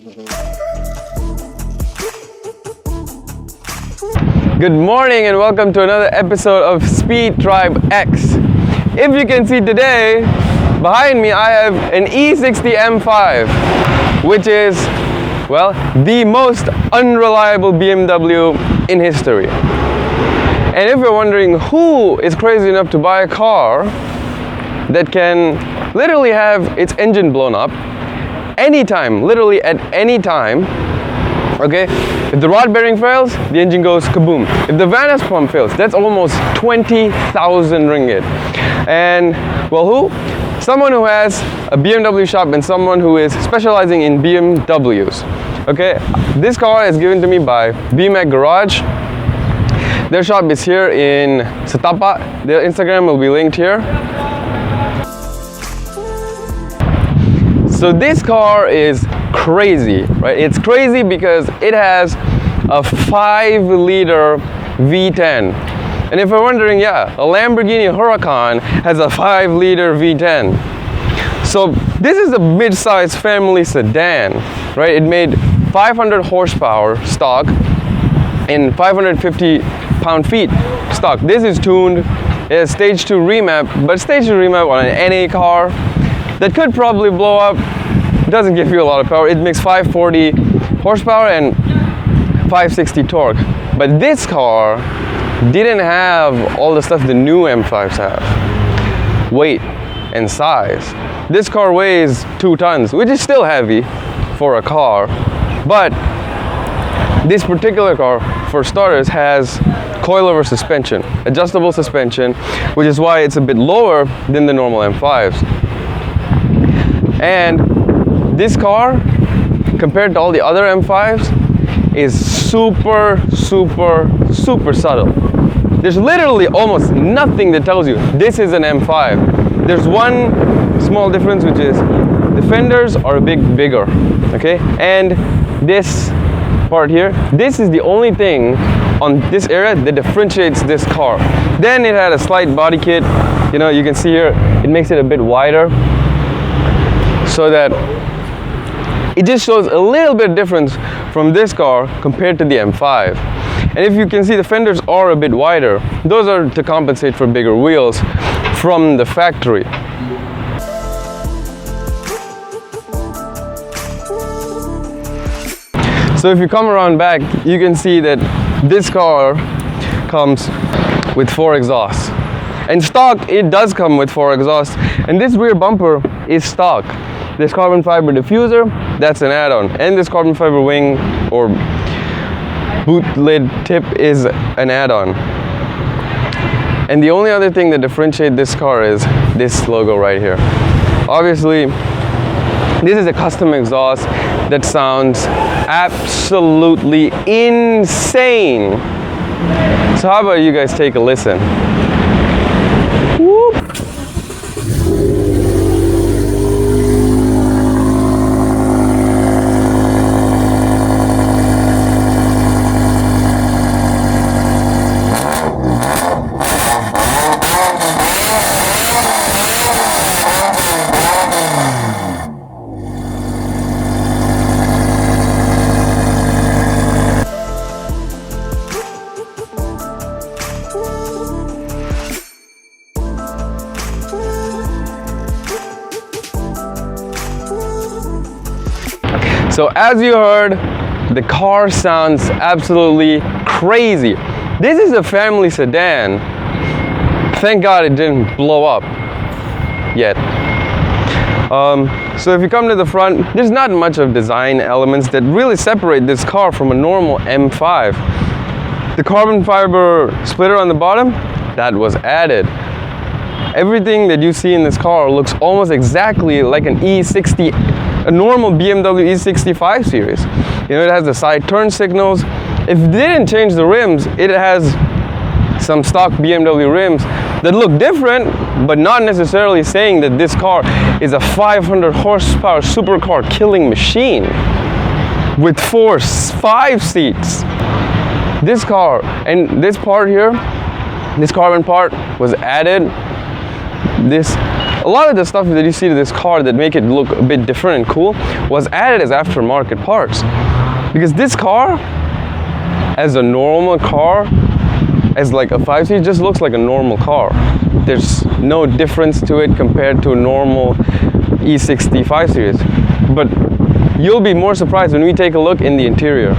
Good morning and welcome to another episode of Speed Tribe X. If you can see today, behind me I have an E60 M5, which is, well, the most unreliable BMW in history. And if you're wondering who is crazy enough to buy a car that can literally have its engine blown up anytime, literally at any time, okay? If the rod bearing fails, the engine goes kaboom. If the Vanas pump fails, that's almost 20,000 ringgit. And, well, who? Someone who has a BMW shop and someone who is specializing in BMWs. Okay, this car is given to me by BMW Garage. Their shop is here in Setapa. Their Instagram will be linked here. So this car is crazy, right? It's crazy because it has a 5-liter V10. And if you're wondering, yeah, a Lamborghini Huracan has a 5-liter V10. So this is a mid-size family sedan, right? It made 500 horsepower stock and 550 pound-feet stock. This is tuned. It has stage 2 remap, but stage 2 remap on an NA car that could probably blow up. Doesn't give you a lot of power. It makes 540 horsepower and 560 torque. But this car didn't have all the stuff the new M5s have. Weight and size. This car weighs 2 tons, which is still heavy for a car. But this particular car, for starters, has coilover suspension, adjustable suspension, which is why it's a bit lower than the normal M5s. And this car, compared to all the other M5s, is super subtle. There's literally almost nothing that tells you this is an M5. There's one small difference, which is the fenders are a bit bigger, okay? And this part here, this is the only thing on this area that differentiates this car. Then it had a slight body kit. You know, you can see here, it makes it a bit wider, so that it just shows a little bit difference from this car compared to the M5. And if you can see, the fenders are a bit wider. Those are to compensate for bigger wheels from the factory. So if you come around back, you can see that this car comes with 4 exhausts. And stock, it does come with 4 exhausts. And this rear bumper is stock. This carbon fiber diffuser, that's an add-on. And this carbon fiber wing or boot lid tip is an add-on. And the only other thing that differentiates this car is this logo right here. Obviously, this is a custom exhaust that sounds absolutely insane. So how about you guys take a listen? Whoop. So as you heard, the car sounds absolutely crazy. This is a family sedan. Thank God it didn't blow up yet. So if you come to the front, there's not much of design elements that really separate this car from a normal M5. The carbon fiber splitter on the bottom, that was added. Everything that you see in this car looks almost exactly like an E60, a normal BMW E65 series. You know, it has the side turn signals. If it didn't change the rims, it has some stock BMW rims that look different, but not necessarily saying that this car is a 500 horsepower supercar killing machine with 5 seats. This car, and this part here, this carbon part was added. This a lot of the stuff that you see to this car that make it look a bit different and cool was added as aftermarket parts. Because this car, as a normal car, as like a 5 Series, just looks like a normal car. There's no difference to it compared to a normal E60 5 Series. But you'll be more surprised when we take a look in the interior.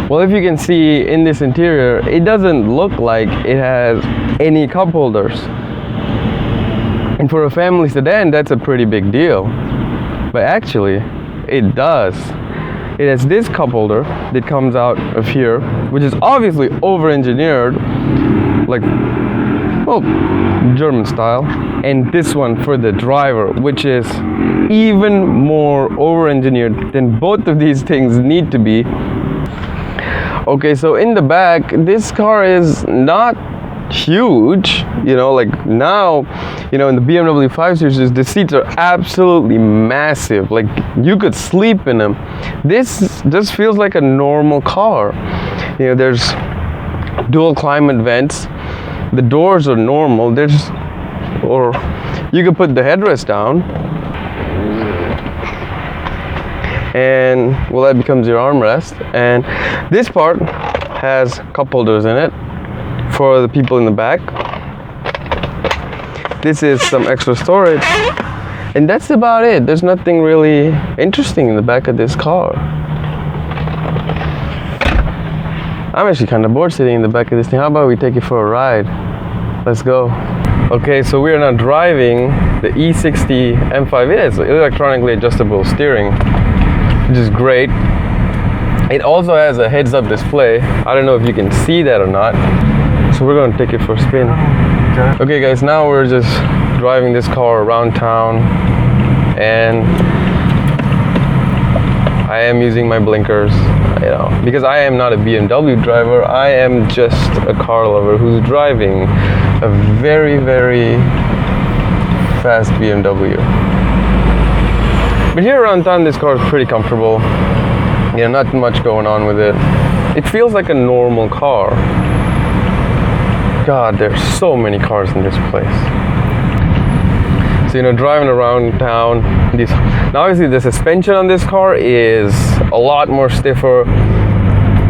Well, if you can see in this interior, it doesn't look like it has any cup holders. And for a family sedan, that's a pretty big deal. But actually, it does. It has this cup holder that comes out of here, which is obviously over-engineered, like, well, German style. And this one for the driver, which is even more over-engineered than both of these things need to be. Okay, so in the back, this car is not huge, you know, like now, you know, in the BMW 5 Series, the seats are absolutely massive, like you could sleep in them. This just feels like a normal car. You know, there's dual climate vents, the doors are normal, or you could put the headrest down, and well, that becomes your armrest. And this part has cup holders in it for the people in the back. This is some extra storage, and that's about it. There's nothing really interesting in the back of this car. I'm actually kind of bored sitting in the back of this thing. How about we take it for a ride? Let's go. Okay, so we are now driving the E60 M5. It has electronically adjustable steering, which is great. It also has a heads-up display. I don't know if you can see that or not. So we're gonna take it for a spin. Okay guys, now we're just driving this car around town, and I am using my blinkers, you know, because I am not a BMW driver. I am just a car lover who's driving a very, very fast BMW. But here around town, this car is pretty comfortable. Yeah, not much going on with it. It feels like a normal car. God, there's so many cars in this place. So, you know, driving around town, now obviously the suspension on this car is a lot more stiffer.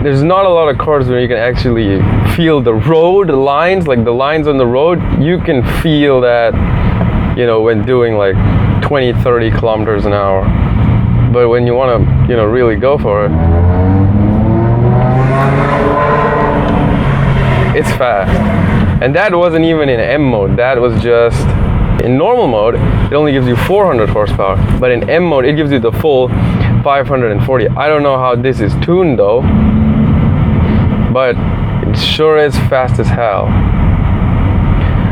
There's not a lot of cars where you can actually feel the road lines, like the lines on the road. You can feel that, you know, when doing like 20, 30 kilometers an hour. But when you want to, you know, really go for it, it's fast. And that wasn't even in M mode. That was just in normal mode. It only gives you 400 horsepower, but in M mode it gives you the full 540. I don't know how this is tuned though, but it sure is fast as hell.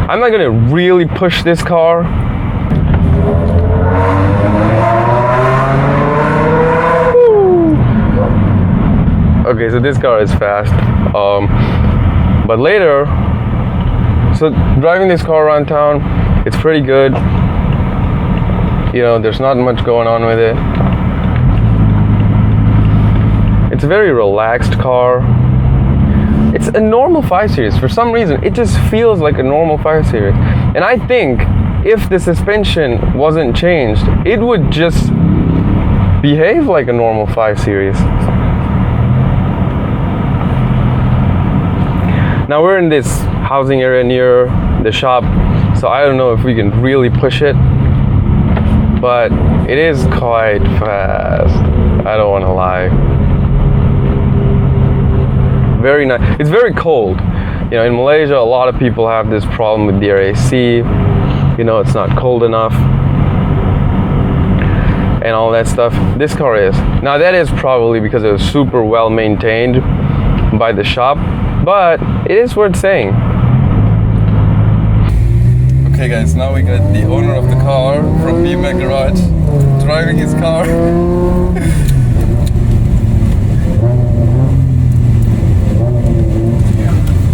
I'm not gonna really push this car. Okay, so this car is fast, but later, so driving this car around town, it's pretty good. You know, there's not much going on with it. It's a very relaxed car. It's a normal 5 Series. For some reason, it just feels like a normal 5 Series. And I think if the suspension wasn't changed, it would just behave like a normal 5 Series. Now we're in this housing area near the shop, so I don't know if we can really push it, but it is quite fast. I don't want to lie. Very nice. It's very cold. You know, in Malaysia, a lot of people have this problem with their AC. You know, it's not cold enough and all that stuff. This car is. Now that is probably because it was super well maintained by the shop, but it is worth saying. Okay guys, now we got the owner of the car from BMW Garage driving his car.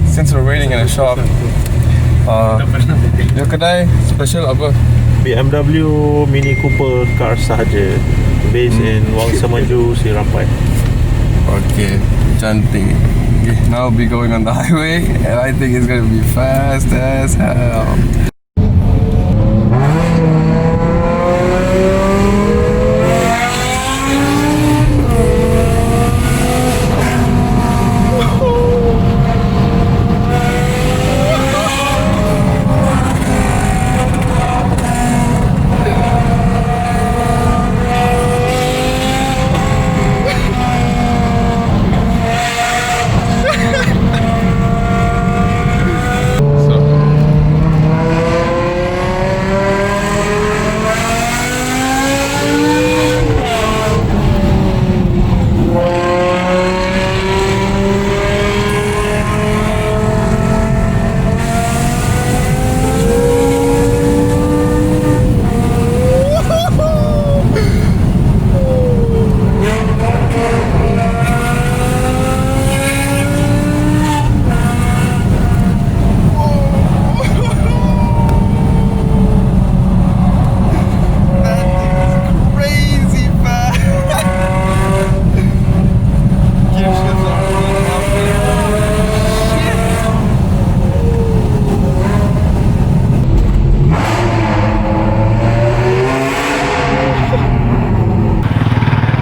Since we're waiting in a shop, your kedai special apa? BMW Mini Cooper car sahaja, based in Wangsa Maju, Sirampai. Okay, cantik. Okay, now we'll be going on the highway, and I think it's gonna be fast as hell.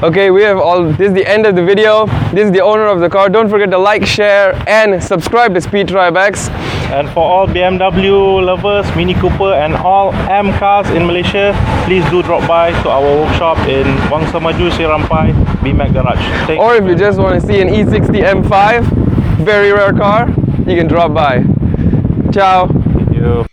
Okay, we have all, this is the end of the video. This is the owner of the car. Don't forget to like, share, and subscribe to Speed Tribe X. And for all BMW lovers, Mini Cooper, and all M cars in Malaysia, please do drop by to our workshop in Wangsa Maju, Sirampai, BMAC Garage. Or if you just want to see an E60 M5, very rare car, you can drop by. Ciao. Thank you.